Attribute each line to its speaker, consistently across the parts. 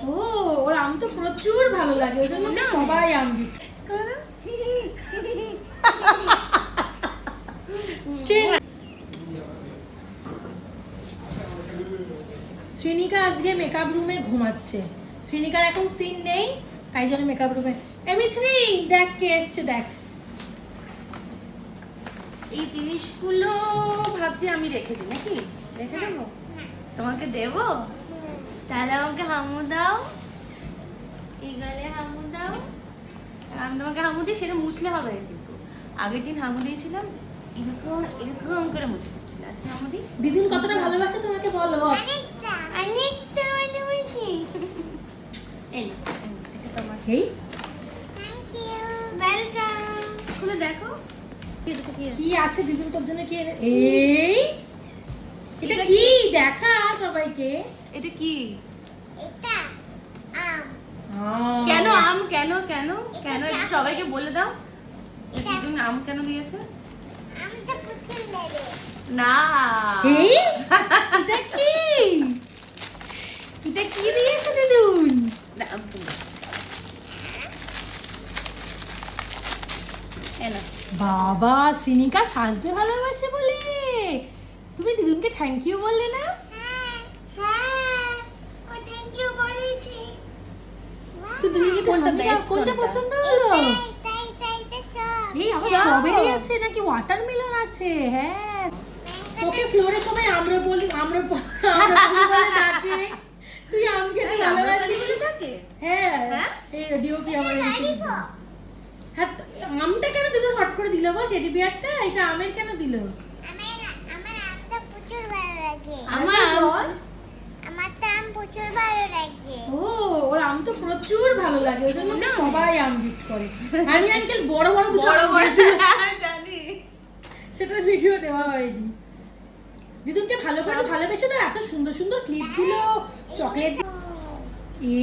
Speaker 1: ও ওর আম তো প্রচুর ভালো লাগে, ওই জন্য না সবাই আম গিফট করে। শ্রীনিকা আজকে মেকআপ রুমে ঘুমাচ্ছে। শ্রীনিকার এখন সিন নেই, তাই জন্য মেকআপ রুমে। শ্রী দেখ কে এসছে, দেখ।
Speaker 2: এই জিনিসগুলো ভাবছি আমি রেখে দিই, নাকি রেখে দেবো? তোমাকে দেবো? তাহলে আমাকে হামু দাও, এই গালে হামু দাও। আমি তোমাকে হামু দিই, সেটা মুছলে হবে কিন্তু। আগের দিন হামু দিয়েছিলাম, এরকম এরকম করে মুছে দিচ্ছি। আজকে হামু দিই।
Speaker 1: দিদিন কতটা ভালোবাসে তোমাকে বলো।
Speaker 2: অনেকটা অনেকটা ভালোবাসি। এই এটা তোমার।
Speaker 1: এই
Speaker 2: থ্যাংক ইউ, ওয়েলকাম। খুলে দেখো
Speaker 1: কি আছে দিদিন তোর জন্য, কি এই এটা কি দেখা সবাইকে।
Speaker 2: এটা কি?
Speaker 3: এটা আম।
Speaker 2: কেন আম? কেন কেন কেন এটা সবাইকে বলে দাও। দিদুন আম কেন দিয়েছে?
Speaker 3: আমটা পুতুল নেবে।
Speaker 2: না
Speaker 1: এই এটা কি, এটা কি দিয়েছে দিদুন?
Speaker 2: না, আম তুমি। এনা
Speaker 1: বাবা শ্রীনিকা সাজতে ভালোবাসে বলে তুমি দিদুনকে থ্যাংক ইউ বললে না?
Speaker 3: হ্যাঁ হ্যাঁ, ও থ্যাংক ইউ বলেছি।
Speaker 1: তো দিদিকে
Speaker 2: কোনটা
Speaker 1: কোনটা
Speaker 2: best
Speaker 1: কোনটা
Speaker 2: কোনটা?
Speaker 1: পছন্দ হলো?
Speaker 3: এটা সব।
Speaker 1: এই আবার স্ট্রবেরি আছে নাকি ওয়াটারমেলন আছে? হ্যাঁ তোকে ফ্লোরে সবাই আমরা বলি, আমরা বলে ডাকে, তুই আম খেতে ভালোবাসি বলে ডাকে। হ্যাঁ
Speaker 2: হ্যাঁ?
Speaker 1: এই ডিওপি আমার হ্যাঁ, আমটা কেন দিদুন হট করে দিল বল? টেডি বিয়ারটা এটা আমের কেন দিল?
Speaker 3: আমার আমটা প্রচুর ভালো লাগে।
Speaker 2: আমার বল।
Speaker 3: আমার তো আম প্রচুর ভালো লাগে।
Speaker 1: ও ওর আম তো প্রচুর ভালো লাগে, ওই জন্য না সবাই আম গিফট করে। হানি আঙ্কেল বড় বড় দুটো
Speaker 2: বড়
Speaker 1: আম
Speaker 2: বড়
Speaker 1: দিয়েছিল,
Speaker 2: জানি।
Speaker 1: সেটার ভিডিও দেওয়া হয়নি। দিদুনকে ভালো করে ভালোবেসে দাও, এত সুন্দর সুন্দর ক্লিপ দিল, চকলেট।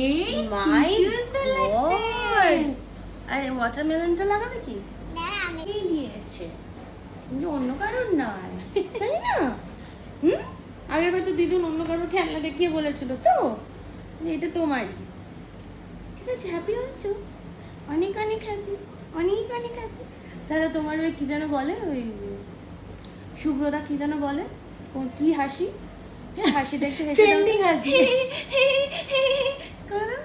Speaker 1: এই
Speaker 2: মাই
Speaker 1: কি সুন্দর লাগছে।
Speaker 2: গড, আরে ওয়াটারমেলনটা লাগাবে কি?
Speaker 3: না আমি
Speaker 2: এই দিয়েছে, কিন্তু অন্য কারণ নয়, তাই না? হুম, আগের বার তো দিদুন অন্য কারোর খেলনা দেখিয়ে বলেছিল তো যে এটা তোমারই। ঠিক আছে, হ্যাপি হচ্ছ? অনেক অনেক হ্যাপি, অনেক অনেক হ্যাপি। দাদা তোমার ওই কি যেন বলে, ওই শুভ্রদা কি যেন বলে, কি হাসি, হাসি দেখে হেসে দাও।
Speaker 1: ট্রেন্ডিং হাসি।
Speaker 2: করো দাও।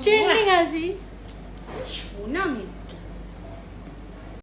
Speaker 1: ট্রেন্ডিং হাসি।
Speaker 2: শোনা মেয়ে